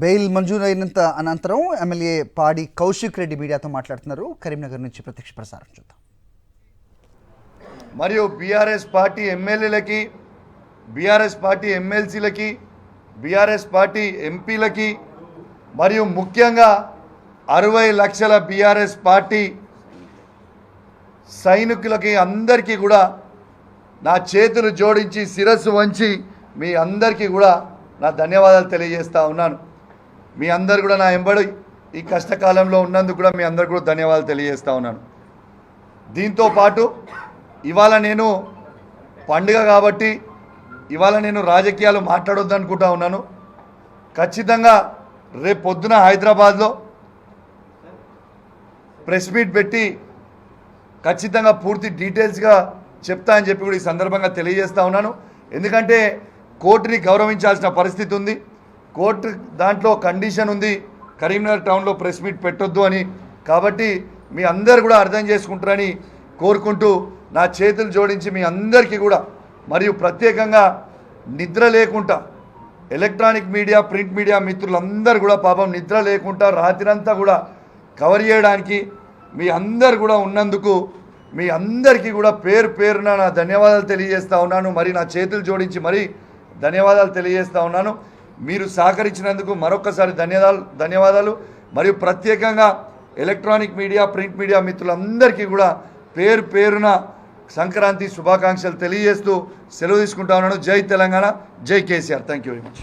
Bail మంజూరైనంత అనంతరం MLA పాడి కౌశిక్ రెడ్డి మీడియాతో మాట్లాడుతున్నారు. కరీంనగర్ నుంచి ప్రత్యక్ష ప్రసారం చూద్దాం. మరియు బీఆర్ఎస్ పార్టీ ఎమ్మెల్యేలకి, బీఆర్ఎస్ పార్టీ ఎమ్మెల్సీలకి, బీఆర్ఎస్ పార్టీ ఎంపీలకి మరియు ముఖ్యంగా 60 లక్షల బీఆర్ఎస్ పార్టీ సైనికులకి అందరికీ కూడా నా చేతులు జోడించి శిరస్సు వంచి మీ అందరికీ కూడా నా ధన్యవాదాలు తెలియజేస్తూ ఉన్నాను. మీ అందరు కూడా నా ఎంబడి ఈ కష్టకాలంలో ఉన్నందుకు కూడా మీ అందరికీ కూడా ధన్యవాదాలు తెలియజేస్తూ ఉన్నాను. దీంతో పాటు ఇవాళ నేను పండుగ కాబట్టి ఇవాళ నేను రాజకీయాలు మాట్లాడొద్దు అనుకుంటా ఉన్నాను. ఖచ్చితంగా రేపు పొద్దున హైదరాబాద్లో ప్రెస్ మీట్ పెట్టి ఖచ్చితంగా పూర్తి డీటెయిల్స్గా చెప్తా అని చెప్పి కూడా ఈ సందర్భంగా తెలియజేస్తూ ఉన్నాను. ఎందుకంటే కోర్టుని గౌరవించాల్సిన పరిస్థితి ఉంది. కోర్టు దాంట్లో కండిషన్ ఉంది కరీంనగర్ టౌన్లో ప్రెస్ మీట్ పెట్టొద్దు అని. కాబట్టి మీ అందరు కూడా అర్థం చేసుకుంటారని కోరుకుంటూ నా చేతులు జోడించి మీ అందరికీ కూడా మరియు ప్రత్యేకంగా నిద్ర లేకుండా ఎలక్ట్రానిక్ మీడియా, ప్రింట్ మీడియా మిత్రులందరూ కూడా పాపం నిద్ర లేకుండా రాత్రంతా కూడా కవర్ చేయడానికి మీ అందరు కూడా ఉన్నందుకు మీ అందరికీ కూడా పేరు పేరున నా ధన్యవాదాలు తెలియజేస్తూ ఉన్నాను. మరి నా చేతులు జోడించి మరీ ధన్యవాదాలు తెలియజేస్తూ ఉన్నాను. మీరు సహకరించినందుకు మరొకసారి ధన్యవాదాలు. మరియు ప్రత్యేకంగా ఎలక్ట్రానిక్ మీడియా, ప్రింట్ మీడియా మిత్రులందరికీ కూడా పేరు పేరున సంక్రాంతి శుభాకాంక్షలు తెలియజేస్తూ సెలవు తీసుకుంటా ఉన్నాను. జై తెలంగాణ, జై KCR. Thank you very much.